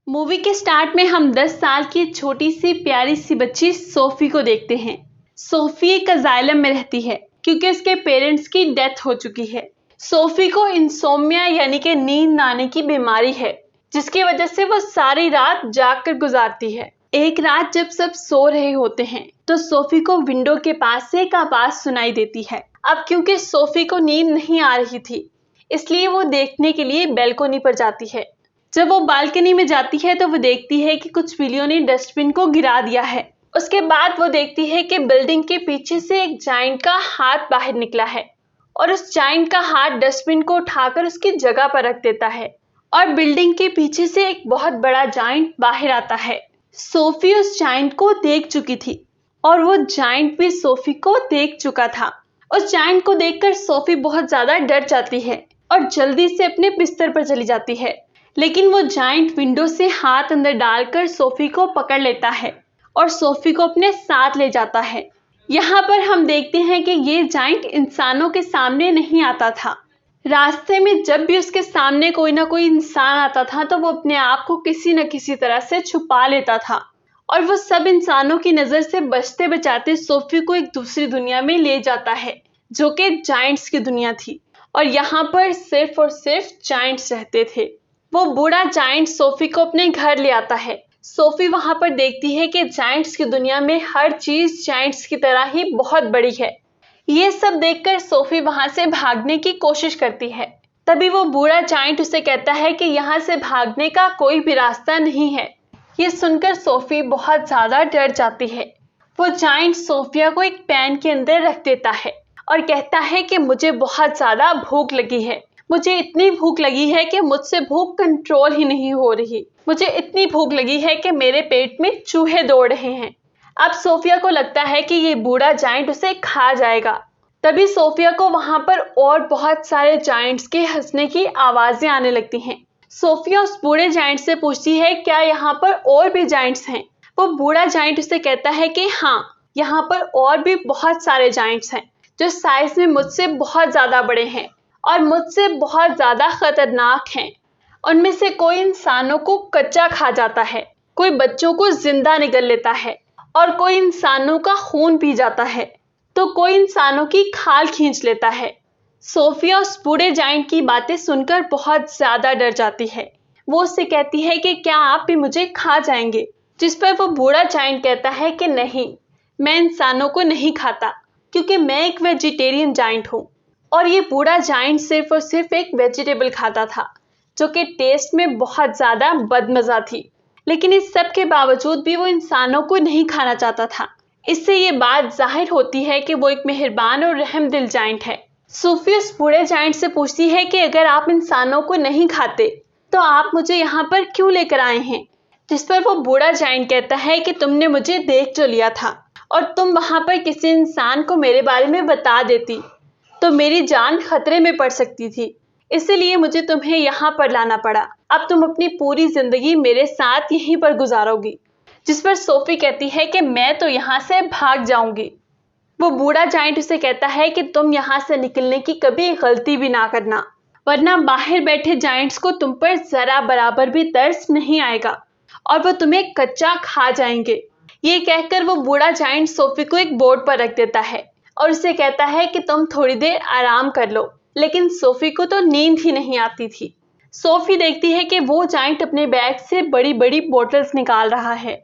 Movie के start में हम 10 साल की छोटी सी प्यारी सी बच्ची सोफी को देखते हैं। सोफी एक अजाइलम में रहती है क्योंकि उसके पेरेंट्स की डेथ हो चुकी है। सोफी को इंसोम्निया यानी कि नींद न आने की बीमारी है, जिसकी वजह से वो सारी रात जाग कर गुजारती है। एक रात जब सब सो रहे होते हैं तो सोफी को विंडो के पास से एक आवाज सुनाई देती है। अब क्योंकि सोफी को नींद नहीं आ रही थी, इसलिए वो देखने के लिए बैल्कनी पर जाती है। जब वो बालकनी में जाती है तो वो देखती है कि कुछ बिल्लियों ने डस्टबिन को गिरा दिया है। उसके बाद वो देखती है कि बिल्डिंग के पीछे से एक जायंट का हाथ बाहर निकला है और उस जायंट का हाथ डस्टबिन को उठाकर उसकी जगह पर रख देता है और बिल्डिंग के पीछे से एक बहुत बड़ा जायंट बाहर आता है। सोफी उस जायंट को देख चुकी थी और वो जायंट भी सोफी को देख चुका था। उस जायंट को देखकर सोफी बहुत ज्यादा डर जाती है और जल्दी से अपने बिस्तर पर चली जाती है, लेकिन वो जायंट विंडो से हाथ अंदर डालकर सोफी को पकड़ लेता है और सोफी को अपने साथ ले जाता है। यहाँ पर हम देखते हैं कि ये जायंट इंसानों के सामने नहीं आता था। रास्ते में जब भी उसके सामने कोई ना कोई इंसान आता था तो वो अपने आप को किसी न किसी तरह से छुपा लेता था और वो सब इंसानों की नजर से बचते बचाते सोफी को एक दूसरी दुनिया में ले जाता है, जो कि जायंट्स की दुनिया थी और यहाँ पर सिर्फ और सिर्फ जायंट्स रहते थे। वो बूढ़ा जायंट सोफी को अपने घर ले आता है। सोफी वहां पर देखती है कि जायंट्स की दुनिया में हर चीज जायंट्स की तरह ही बहुत बड़ी है। ये सब देखकर सोफी वहां से भागने की कोशिश करती है। तभी वो बूढ़ा जायंट उसे कहता है कि यहाँ से भागने का कोई भी रास्ता नहीं है। ये सुनकर सोफी बहुत ज्यादा डर जाती है। वो जायंट सोफिया को एक पैन के अंदर रख देता है और कहता है कि मुझे बहुत ज्यादा भूख लगी है। मुझे इतनी भूख लगी है कि मुझसे भूख कंट्रोल ही नहीं हो रही। मुझे इतनी भूख लगी है कि मेरे पेट में चूहे दौड़ रहे हैं। अब सोफिया को लगता है कि ये बूढ़ा जायंट उसे खा जाएगा। तभी सोफिया को वहां पर और बहुत सारे जायंट्स के हंसने की आवाजें आने लगती हैं। सोफिया उस बूढ़े जायंट से पूछती है, क्या यहाँ पर और भी जायंट्स हैं? वो बूढ़ा जायंट उसे कहता है कि हाँ, यहाँ पर और भी बहुत सारे जायंट्स हैं जो साइज में मुझसे बहुत ज्यादा बड़े हैं और मुझसे बहुत ज्यादा खतरनाक हैं। उनमें से कोई इंसानों को कच्चा खा जाता है, कोई बच्चों को जिंदा निगल लेता है और कोई इंसानों का खून पी जाता है, तो कोई इंसानों की खाल खींच लेता है। सोफिया उस बूढ़े जायंट की बातें सुनकर बहुत ज्यादा डर जाती है। वो उससे कहती है कि क्या आप भी मुझे खा जाएंगे? जिस पर वो बूढ़ा जायंट कहता है कि नहीं, मैं इंसानों को नहीं खाता क्योंकि मैं एक वेजिटेरियन जायंट हूँ। और ये बूढ़ा जायंट सिर्फ और सिर्फ एक वेजिटेबल खाता था जो कि टेस्ट में बहुत ज्यादा बदमजा थी, लेकिन इस सब के बावजूद भी वो इंसानों को नहीं खाना चाहता था। इससे ये बात जाहिर होती है कि वो एक मेहरबान और रहमदिल जायंट है। सोफी उस बूढ़े जायंट से पूछती है कि अगर आप इंसानों को नहीं खाते तो आप मुझे यहाँ पर क्यों लेकर आए हैं? जिस पर वो बूढ़ा जायंट कहता है कि तुमने मुझे देख जो लिया था और तुम वहां पर किसी इंसान को मेरे बारे में बता देती तो मेरी जान खतरे में पड़ सकती थी, इसलिए मुझे तुम्हें यहाँ पर लाना पड़ा। अब तुम अपनी पूरी जिंदगी मेरे साथ यहीं पर गुजारोगी। जिस पर सोफी कहती है कि मैं तो यहाँ से भाग जाऊंगी। वो बूढ़ा जायंट उसे कहता है कि तुम यहाँ से निकलने की कभी गलती भी ना करना, वरना बाहर बैठे जायंट्स को तुम पर जरा बराबर भी तरस नहीं आएगा और वो तुम्हें कच्चा खा जाएंगे। ये कहकर वो बूढ़ा जायंट सोफी को एक बोर्ड पर रख देता है और उसे कहता है कि तुम थोड़ी देर आराम कर लो, लेकिन सोफी को तो नींद ही नहीं आती थी। सोफी देखती है कि वो जायंट अपने बैग से बड़ी बड़ी बोतल्स निकाल रहा है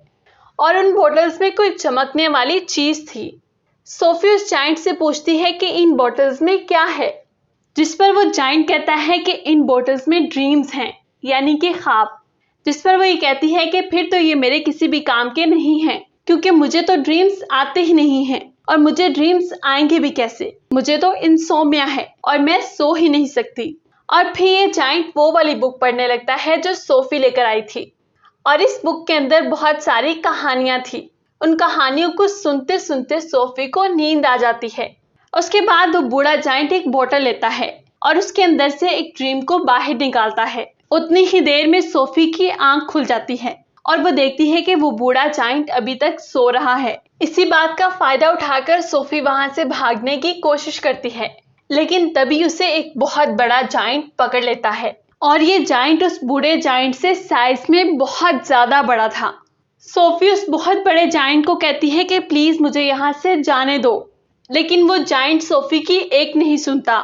और उन बोतल्स में कोई चमकने वाली चीज थी। सोफी उस जायंट से पूछती है कि इन बोतल्स में क्या है? जिस पर वो जायंट कहता है कि इन बोतल्स में ड्रीम्स हैं, यानी कि ख्वाब। जिस पर वो ये कहती है कि फिर तो ये मेरे किसी भी काम के नहीं हैं, क्योंकि मुझे तो ड्रीम्स आते ही नहीं हैं और मुझे ड्रीम्स आएंगे भी कैसे? मुझे तो इंसोम्निया है और मैं सो ही नहीं सकती। और फिर ये जायंट वो वाली बुक पढ़ने लगता है जो सोफी लेकर आई थी और इस बुक के अंदर बहुत सारी कहानियां थी। उन कहानियों को सुनते सुनते सोफी को नींद आ जाती है। उसके बाद वो बूढ़ा जायंट एक बोतल लेता है और उसके अंदर से एक ड्रीम को बाहर निकालता है। उतनी ही देर में सोफी की आंख खुल जाती है और वो देखती है कि वो बूढ़ा जायंट अभी तक सो रहा है। इसी बात का फायदा उठाकर सोफी वहां से भागने की कोशिश करती है, लेकिन तभी उसे एक बहुत बड़ा जायंट पकड़ लेता है और ये जाइंट उस बूढ़े जाइंट से साइज में बहुत ज्यादा बड़ा था। सोफी उस बहुत बड़े जाइंट को कहती है कि प्लीज मुझे यहाँ से जाने दो, लेकिन वो जाइंट सोफी की एक नहीं सुनता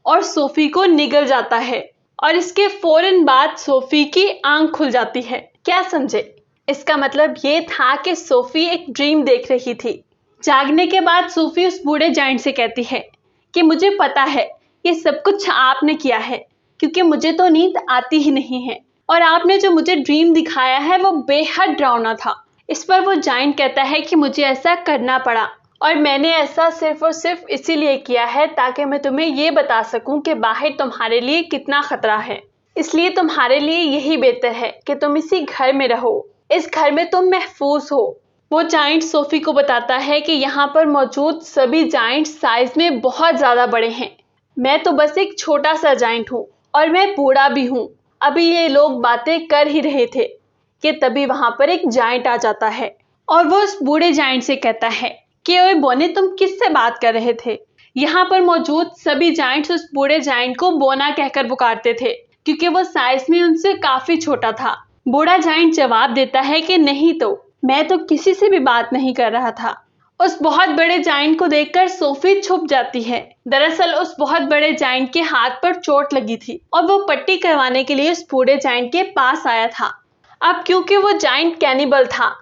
और सोफी को निगल जाता है और इसके फौरन बाद सोफी की आंख खुल जाती है। क्या समझे? इसका मतलब ये था कि सोफी एक ड्रीम देख रही थी। जागने के बाद सोफी उस बूढ़े जाइंट से कहती है कि मुझे पता है ये सब कुछ आपने किया है, क्योंकि मुझे तो नींद आती ही नहीं है और आपने जो मुझे ड्रीम दिखाया है वो बेहद डरावना था। इस पर वो जाइंट कहता है कि मुझे ऐसा करना पड़ा और मैंने ऐसा सिर्फ और सिर्फ इसीलिए किया है ताकि मैं तुम्हें ये बता सकूं कि बाहर तुम्हारे लिए कितना खतरा है। इसलिए तुम्हारे लिए यही बेहतर है कि तुम इसी घर में रहो, इस घर में तुम महफूज हो। वो जाइंट सोफी को बताता है कि यहाँ पर मौजूद सभी जाइंट साइज में बहुत ज्यादा बड़े हैं, मैं तो बस एक छोटा सा जाइंट हूँ और मैं बूढ़ा भी हूँ। अभी ये लोग बातें कर ही रहे थे कि तभी वहां पर एक जाइंट आ जाता है और वो उस बूढ़े जाइंट से कहता है कि ओए बोने, तुम किससे बात कर रहे थे? यहाँ पर मौजूद सभी जाइंट्स उस बूढ़े जाइंट को बोना कहकर पुकारते थे क्योंकि वो साइज में उनसे काफी छोटा था। बूढ़ा जाइंट जवाब देता है कि नहीं तो मैं तो किसी से भी बात नहीं कर रहा था। उस बहुत बड़े जाइंट को देखकर सोफी छुप जाती है। दरअसल उस बहुत बड़े जाइंट के हाथ पर चोट लगी थी और वो पट्टी करवाने के लिए उस बूढ़े जाइंट के पास आया था। अब क्योंकि वो जाइंट कैनिबल था,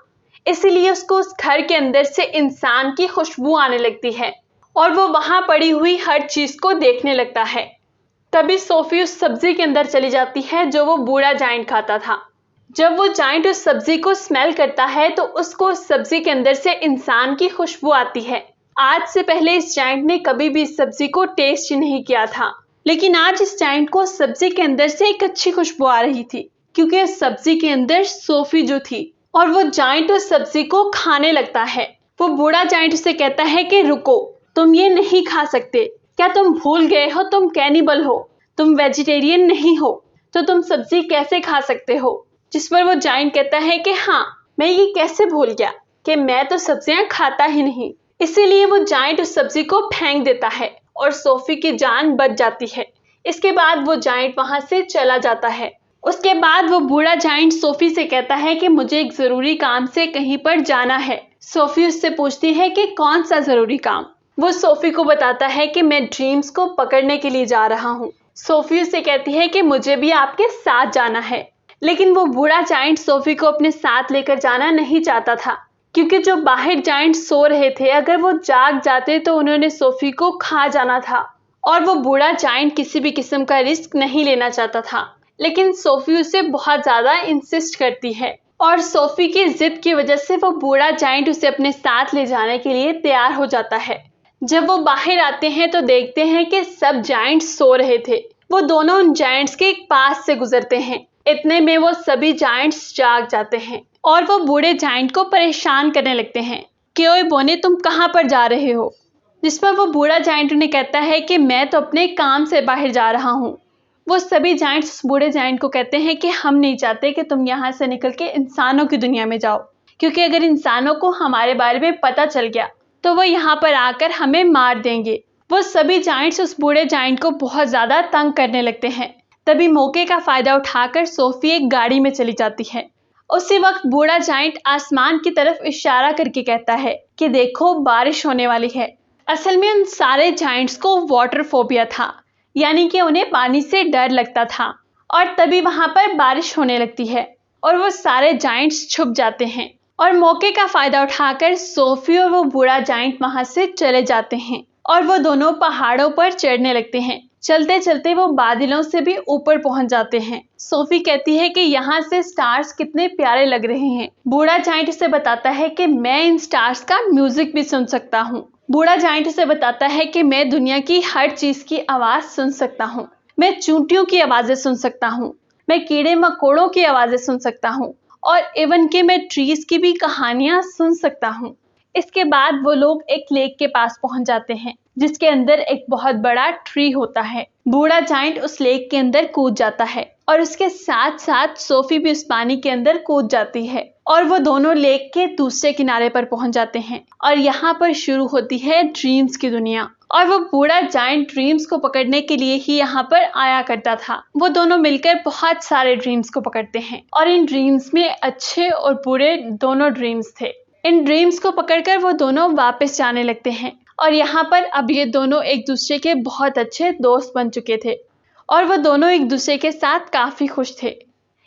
इसीलिए उसको उस घर के अंदर से इंसान की खुशबू आने लगती है और वो वहां पड़ी हुई हर चीज को देखने लगता है। तभी सोफी उस सब्जी के अंदर चली जाती है जो वो बूढ़ा जाइंट खाता था। जब वो जाइंट उस सब्जी को स्मेल करता है तो उसको उस सब्जी के अंदर से इंसान की खुशबू आती है। आज से पहले इस जाइंट ने कभी भी इस सब्जी को टेस्ट ही नहीं किया था, लेकिन आज इस जाइंट को सब्जी के अंदर से एक अच्छी खुशबू आ रही थी क्योंकि इस सब्जी के अंदर सोफी जो थी, और वो जाइंट उस सब्जी को खाने लगता है। वो बूढ़ा जाइंट उसे कहता है कि रुको, तुम ये नहीं खा सकते। क्या तुम भूल गए हो तुम कैनिबल हो, तुम वेजिटेरियन नहीं हो, तो तुम सब्जी कैसे खा सकते हो? जिस पर वो जाइंट कहता है कि हाँ, मैं ये कैसे भूल गया कि मैं तो सब्जियां खाता ही नहीं। इसीलिए वो जाइंट उस सब्जी को फेंक देता है और सोफी की जान बच जाती है। इसके बाद वो जाइंट वहां से चला जाता है। उसके बाद वो बूढ़ा जाइंट सोफी से कहता है कि मुझे एक जरूरी काम से कहीं पर जाना है। सोफी उससे पूछती है कि कौन सा जरूरी काम? वो सोफी को बताता है कि मैं ड्रीम्स को पकड़ने के लिए जा रहा हूँ। सोफी उससे कहती है कि मुझे भी आपके साथ जाना है, लेकिन वो बूढ़ा जाइंट सोफी को अपने साथ लेकर जाना नहीं चाहता था क्योंकि जो बाहर जाइंट सो रहे थे, अगर वो जाग जाते तो उन्होंने सोफी को खा जाना था और वो बूढ़ा जाइंट किसी भी किस्म का रिस्क नहीं लेना चाहता था। लेकिन सोफी उसे बहुत ज्यादा इंसिस्ट करती है और सोफी की जिद की वजह से वो बूढ़ा जाइंट उसे अपने साथ ले जाने के लिए तैयार हो जाता है। जब वो बाहर आते हैं तो देखते हैं कि सब जाइंट्स सो रहे थे। वो दोनों उन जाइंट्स के पास से गुजरते हैं। इतने में वो सभी जाइंट्स जाग जाते हैं और वो बूढ़े जाइंट को परेशान करने लगते हैं कि ओए बोने, तुम कहाँ पर जा रहे हो? जिस पर वो बूढ़ा जाइंट उन्हें कहता है कि मैं तो अपने काम से बाहर जा रहा हूँ। वो सभी जाइंट्स बूढ़े जाइंट को कहते हैं कि हम नहीं चाहते कि तुम यहाँ से निकल के इंसानों की दुनिया में जाओ, क्योंकि अगर इंसानों को हमारे बारे में पता चल गया तो वो यहाँ पर आकर हमें मार देंगे। वो सभी जाइंट्स उस बूढ़े जाइंट को बहुत ज्यादा तंग करने लगते हैं। तभी मौके का फायदा उठाकर सोफी एक गाड़ी में चली जाती है। उसी वक्त बूढ़ा जाइंट आसमान की तरफ इशारा करके कहता है कि देखो, बारिश होने वाली है। असल में उन सारे जाइंट्स को वाटर फोबिया था, यानी कि उन्हें पानी से डर लगता था। और तभी वहां पर बारिश होने लगती है और वो सारे जाइंट्स छुप जाते हैं और मौके का फायदा उठाकर सोफी और वो बूढ़ा जाइंट वहां से चले जाते हैं और वो दोनों पहाड़ों पर चढ़ने लगते हैं। चलते चलते वो बादलों से भी ऊपर पहुंच जाते हैं। सोफी कहती है कि यहाँ से स्टार्स कितने प्यारे लग रहे हैं। बूढ़ा जाइंट उसे बताता है कि मैं इन स्टार्स का म्यूजिक भी सुन सकता हूँ। बूढ़ा जाइंट उसे बताता है कि मैं दुनिया की हर चीज की आवाज सुन सकता हूँ। मैं चूंटियों की आवाजें सुन सकता हूँ, मैं कीड़े मकोड़ों की आवाजें सुन सकता हूँ और इवन के मैं ट्रीज की भी कहानियां सुन सकता हूँ। इसके बाद वो लोग एक लेक के पास पहुंच जाते हैं जिसके अंदर एक बहुत बड़ा ट्री होता है। बूढ़ा जाइंट उस लेक के अंदर कूद जाता है और उसके साथ साथ सोफी भी उस पानी के अंदर कूद जाती है। और वो दोनों लेक के दूसरे किनारे पर पहुंच जाते हैं और यहाँ पर शुरू होती है ड्रीम्स की दुनिया। और वो बूढ़ा जायंट ड्रीम्स को पकड़ने के लिए ही यहाँ पर आया करता था। वो दोनों मिलकर बहुत सारे ड्रीम्स को पकड़ते हैं और इन ड्रीम्स में अच्छे और बुरे दोनों ड्रीम्स थे। इन ड्रीम्स को पकड़कर वो दोनों वापस जाने लगते हैं और यहाँ पर अब ये दोनों एक दूसरे के बहुत अच्छे दोस्त बन चुके थे और वो दोनों एक दूसरे के साथ काफी खुश थे।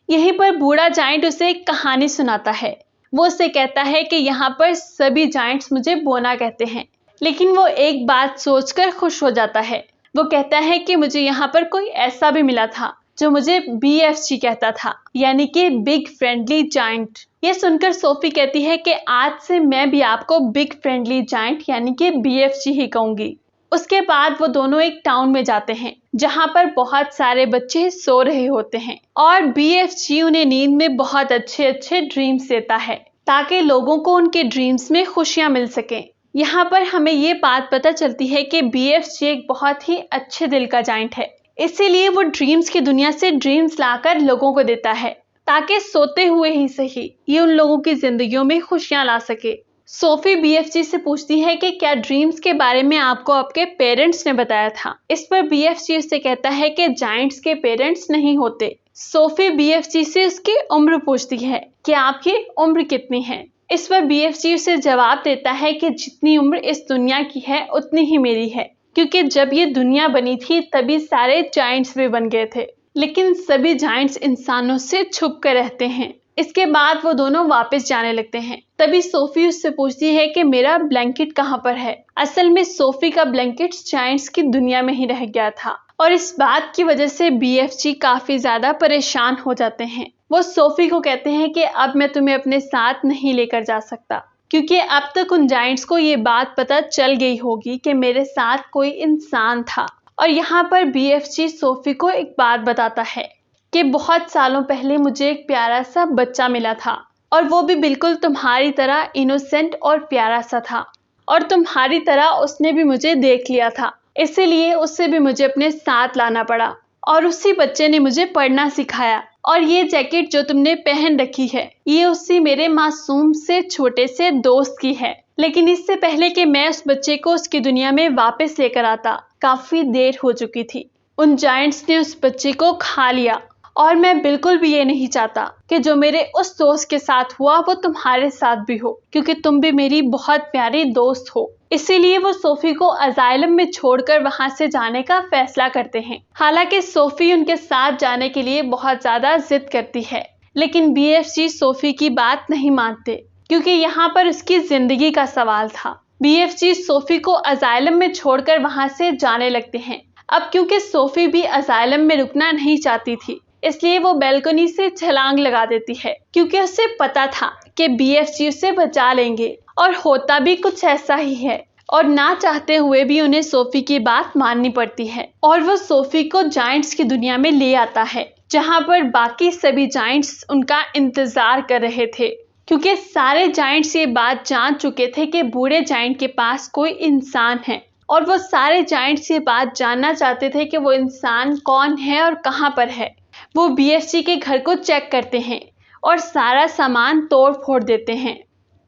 यहीं पर बूढ़ा जायंट उसे एक कहानी सुनाता है। वो उससे कहता है कि यहाँ पर सभी जायंट्स मुझे बोना कहते हैं, लेकिन वो एक बात सोचकर खुश हो जाता है। वो कहता है कि मुझे यहाँ पर कोई ऐसा भी मिला था जो मुझे BFG कहता था, यानी कि बिग फ्रेंडली जायंट। ये सुनकर सोफी कहती है कि आज से मैं भी आपको बिग फ्रेंडली जायंट यानी कि BFG ही कहूंगी। उसके बाद वो दोनों एक टाउन में जाते हैं जहाँ पर बहुत सारे बच्चे सो रहे होते हैं और BFG उन्हें नींद में बहुत अच्छे अच्छे ड्रीम्स देता है ताकि लोगों को उनके ड्रीम्स में खुशियां मिल सकें। यहाँ पर हमें ये बात पता चलती है कि BFG एक बहुत ही अच्छे दिल का जायंट है, इसीलिए वो ड्रीम्स की दुनिया से ड्रीम्स लाकर लोगों को देता है ताकि सोते हुए ही सही ये उन लोगों की जिंदगियों में खुशियां ला सके। सोफी BFG से पूछती है कि क्या ड्रीम्स के बारे में आपको आपके पेरेंट्स ने बताया था। इस पर BFG उससे कहता है कि जायंट्स के पेरेंट्स नहीं होते। सोफी BFG से उसकी उम्र पूछती है कि आपकी उम्र कितनी है। इस पर BFG उसे जवाब देता है कि जितनी उम्र इस दुनिया की है उतनी ही मेरी है, क्योंकि जब ये दुनिया बनी थी तभी सारे जायंट्स भी बन गए थे, लेकिन सभी जायंट्स इंसानों से छुप कर रहते हैं। इसके बाद वो दोनों वापस जाने लगते हैं। तभी सोफी उससे पूछती है कि मेरा ब्लैंकेट कहाँ पर है। असल में सोफी का ब्लैंकेट जायंट्स की दुनिया में ही रह गया था और इस बात की वजह से BFG काफी ज्यादा परेशान हो जाते हैं। वो सोफी को कहते हैं कि अब मैं तुम्हें अपने साथ नहीं लेकर जा सकता, क्योंकि अब तक उन जायंट्स को ये बात पता चल गई होगी कि मेरे साथ कोई इंसान था। और यहाँ पर BFG सोफी को एक बात बताता है कि बहुत सालों पहले मुझे एक प्यारा सा बच्चा मिला था और वो भी बिल्कुल तुम्हारी तरह इनोसेंट और प्यारा सा था और तुम्हारी तरह उसने भी मुझे देख लिया था, इसीलिए उससे भी मुझे अपने साथ लाना पड़ा और उसी बच्चे ने मुझे पढ़ना सिखाया। और ये जैकेट जो तुमने पहन रखी है ये उसी मेरे मासूम से छोटे से दोस्त की है, लेकिन इससे पहले कि मैं उस बच्चे को उसकी दुनिया में वापस लेकर आता काफी देर हो चुकी थी। उन जायंट्स ने उस बच्चे को खा लिया और मैं बिल्कुल भी ये नहीं चाहता कि जो मेरे उस दोस्त के साथ हुआ वो तुम्हारे साथ भी हो, क्योंकि तुम भी मेरी बहुत प्यारी दोस्त हो। इसीलिए वो सोफी को अजाइलम में छोड़कर वहां से जाने का फैसला करते हैं। हालांकि सोफी उनके साथ जाने के लिए बहुत ज्यादा जिद करती है, लेकिन BFG सोफी की बात नहीं मानते, क्योंकि यहाँ पर उसकी जिंदगी का सवाल था। BFG सोफी को अजाइलम में छोड़कर वहां से जाने लगते हैं। अब क्योंकि सोफी भी अजाइलम में रुकना नहीं चाहती थी, इसलिए वो बैल्कनी से छलांग लगा देती है, क्योंकि उसे पता था कि BFG उसे बचा लेंगे। और होता भी कुछ ऐसा ही है और ना चाहते हुए भी उन्हें सोफी की बात माननी पड़ती है और वो सोफी को जायंट्स की दुनिया में ले आता है, जहाँ पर बाकी सभी जायंट्स उनका इंतजार कर रहे थे, क्योंकि सारे जायंट्स ये बात जान चुके थे कि बूढ़े जायंट के पास कोई इंसान है और वो सारे जायंट्स ये बात जानना चाहते थे कि वो इंसान कौन है और कहाँ पर है। वो BFG के घर को चेक करते हैं और सारा सामान तोड़ फोड़ देते हैं,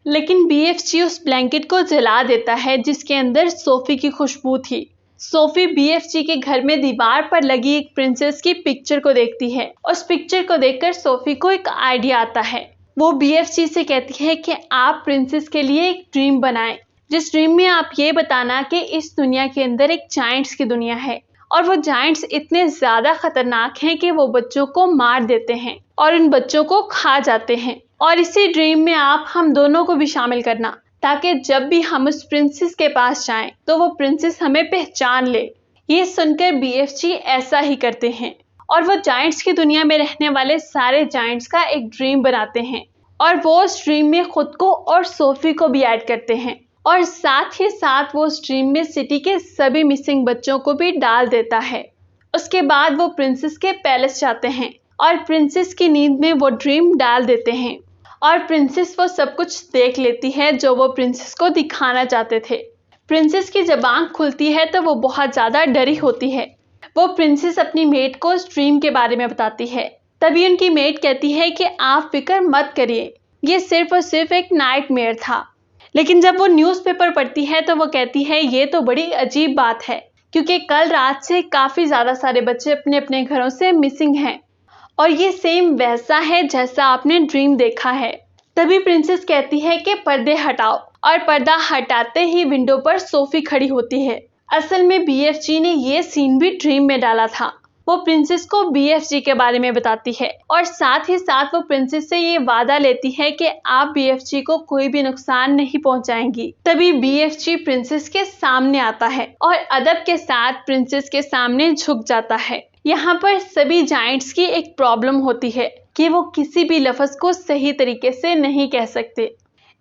लेकिन BFG उस ब्लैंकेट को जला देता है जिसके अंदर सोफी की खुशबू थी। सोफी BFG के घर में दीवार पर लगी एक प्रिंसेस की पिक्चर को देखती है। उस पिक्चर को देखकर सोफी को एक आइडिया आता है। वो BFG से कहती है कि आप प्रिंसेस के लिए एक ड्रीम बनाएं, जिस ड्रीम में आप ये बताना कि इस दुनिया के अंदर एक जायंट्स की दुनिया है और वो जायंट्स इतने ज्यादा खतरनाक हैं कि वो बच्चों को मार देते हैं और उन बच्चों को खा जाते हैं। और इसी ड्रीम में आप हम दोनों को भी शामिल करना, ताकि जब भी हम उस प्रिंसेस के पास जाएं तो वो प्रिंसेस हमें पहचान ले। ये सुनकर BFG ऐसा ही करते हैं और वो जायंट्स की दुनिया में रहने वाले सारे जायंट्स का एक ड्रीम बनाते हैं और वो उस ड्रीम में खुद को और सोफी को भी ऐड करते हैं और साथ ही साथ वो उस ड्रीम में सिटी के सभी मिसिंग बच्चों को भी डाल देता है। उसके बाद वो प्रिंसेस के पैलेस जाते हैं और प्रिंसेस की नींद में वो ड्रीम डाल देते हैं और प्रिंसेस वो सब कुछ देख लेती है जो वो प्रिंसेस को दिखाना चाहते थे। प्रिंसेस की जब आँख खुलती है तो वो बहुत ज़्यादा डरी होती है। वो प्रिंसेस अपनी मेट को उस ड्रीम के बारे में बताती है। तभी उनकी मेट कहती है कि आप फिक्र मत करिए, ये सिर्फ और सिर्फ एक नाइटमेयर था। लेकिन जब वो न्यूज़पेपर पढ़ती है तो वो कहती है ये तो बड़ी अजीब बात है, क्योंकि कल रात से काफ़ी ज़्यादा सारे बच्चे अपने अपने घरों से मिसिंग हैं और ये सेम वैसा है जैसा आपने ड्रीम देखा है। तभी प्रिंसेस कहती है कि पर्दे हटाओ, और पर्दा हटाते ही विंडो पर सोफी खड़ी होती है। असल में BFG ने ये सीन भी ड्रीम में डाला था। वो प्रिंसेस को BFG के बारे में बताती है और साथ ही साथ वो प्रिंसेस से ये वादा लेती है कि आप BFG को कोई भी नुकसान नहीं पहुंचाएंगी। तभी BFG प्रिंसेस के सामने आता है और अदब के साथ प्रिंसेस के सामने झुक जाता है। यहाँ पर सभी जायंट्स की एक प्रॉब्लम होती है कि वो किसी भी लफ्ज़ को सही तरीके से नहीं कह सकते।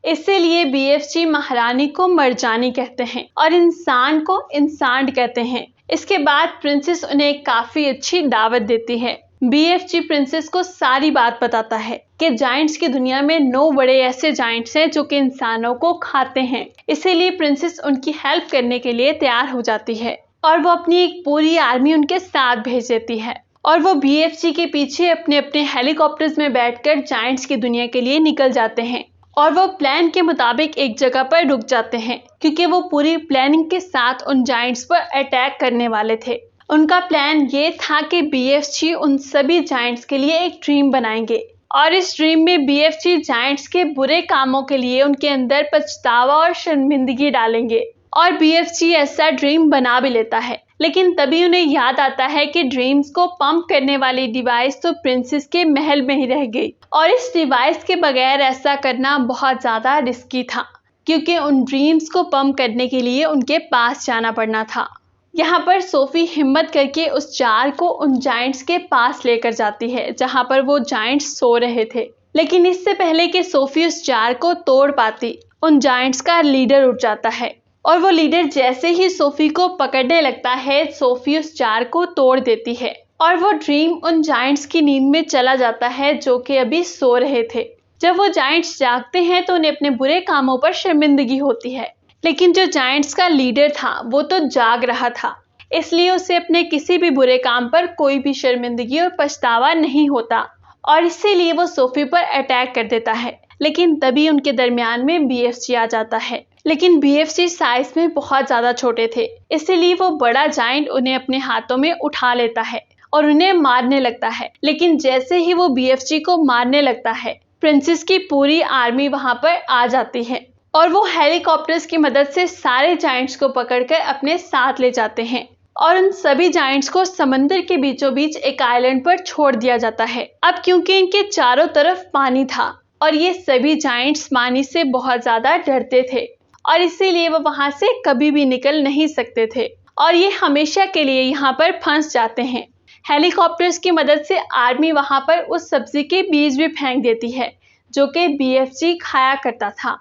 इसीलिए BFG महारानी को मरजानी कहते हैं और इंसान को इंसान कहते हैं। इसके बाद प्रिंसेस उन्हें काफ़ी अच्छी दावत देती है। BFG प्रिंसेस को सारी बात बताता है कि जायंट्स की दुनिया में 9 बड़े ऐसे जायंट्स हैं जो कि इंसानों को खाते हैं। इसीलिए प्रिंसेस उनकी हेल्प करने के लिए तैयार हो जाती है और वो अपनी एक पूरी आर्मी उनके साथ भेज देती है और वो BFG के पीछे अपने अपने हेलीकॉप्टर्स में बैठकर जायंट्स की दुनिया के लिए निकल जाते हैं और वो प्लान के मुताबिक एक जगह पर रुक जाते हैं, क्योंकि वो पूरी प्लानिंग के साथ उन जायंट्स पर अटैक करने वाले थे। उनका प्लान ये था कि BFG उन सभी जायंट्स के लिए एक ड्रीम बनाएंगे और इस ड्रीम में BFG जायंट्स के बुरे कामों के लिए उनके अंदर पछतावा और शर्मिंदगी डालेंगे और BFG ऐसा ड्रीम बना भी लेता है। लेकिन तभी उन्हें याद आता है कि ड्रीम्स को पंप करने वाली डिवाइस तो प्रिंसेस के महल में ही रह गई और इस डिवाइस के बगैर ऐसा करना बहुत ज़्यादा रिस्की था, क्योंकि उन ड्रीम्स को पंप करने के लिए उनके पास जाना पड़ना था। यहाँ पर सोफी हिम्मत करके उस जार को उन जायंट्स के पास लेकर जाती है जहाँ पर वो जायंट्स सो रहे थे। लेकिन इससे पहले कि सोफी उस जार को तोड़ पाती, उन जायंट्स का लीडर उठ जाता है और वो लीडर जैसे ही सोफी को पकड़ने लगता है, सोफी उस जार को तोड़ देती है और वो ड्रीम उन जायंट्स की नींद में चला जाता है जो कि अभी सो रहे थे। जब वो जायंट्स जागते हैं तो उन्हें अपने बुरे कामों पर शर्मिंदगी होती है, लेकिन जो जायंट्स का लीडर था वो तो जाग रहा था, इसलिए उसे अपने किसी भी बुरे काम पर कोई भी शर्मिंदगी और पछतावा नहीं होता और इसीलिए वो सोफी पर अटैक कर देता है। लेकिन तभी उनके दरमियान में BFG आ जाता है, लेकिन BFG साइज में बहुत ज़्यादा छोटे थे, इसीलिए वो बड़ा जायंट उन्हें अपने हाथों में उठा लेता है और उन्हें मारने लगता है। लेकिन जैसे ही वो BFG को मारने लगता है, प्रिंसेस की पूरी आर्मी वहाँ पर आ जाती है और वो हेलीकॉप्टर्स की मदद से सारे जायंट्स को पकड़कर अपने साथ ले जाते हैं और उन सभी जायंट्स को समंदर के बीचों बीच एक आइलैंड पर छोड़ दिया जाता है। अब क्योंकि इनके चारों तरफ पानी था और ये सभी जायंट्स पानी से बहुत ज़्यादा डरते थे और इसीलिए वो वहाँ से कभी भी निकल नहीं सकते थे और ये हमेशा के लिए यहाँ पर फंस जाते हैं। हेलीकॉप्टर्स की मदद से आर्मी वहाँ पर उस सब्जी के बीज भी फेंक देती है जो कि BFG खाया करता था,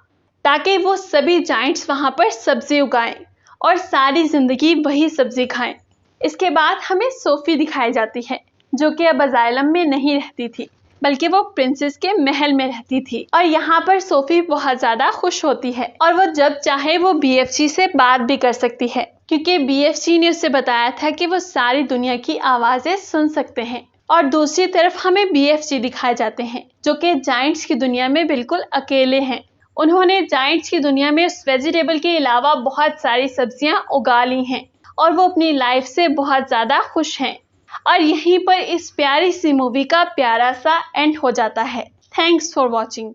ताकि वो सभी जायंट्स वहाँ पर सब्जी उगाएं और सारी ज़िंदगी वही सब्जी खाएं। इसके बाद हमें सोफी दिखाई जाती है जो कि अब अजाइलम में नहीं रहती थी, बल्कि वो प्रिंसेस के महल में रहती थी और यहाँ पर सोफी बहुत ज़्यादा खुश होती है और वो जब चाहे वो BFG से बात भी कर सकती है, क्योंकि BFG ने उसे बताया था कि वो सारी दुनिया की आवाज़ें सुन सकते हैं। और दूसरी तरफ हमें BFG दिखाए जाते हैं जो कि जायंट्स की दुनिया में बिल्कुल अकेले हैं। उन्होंने जायंट्स की दुनिया में उस वेजिटेबल के अलावा बहुत सारी सब्जियां उगा ली हैं और वो अपनी लाइफ से बहुत ज़्यादा खुश हैं। और यहीं पर इस प्यारी सी मूवी का प्यारा सा एंड हो जाता है। Thanks for watching.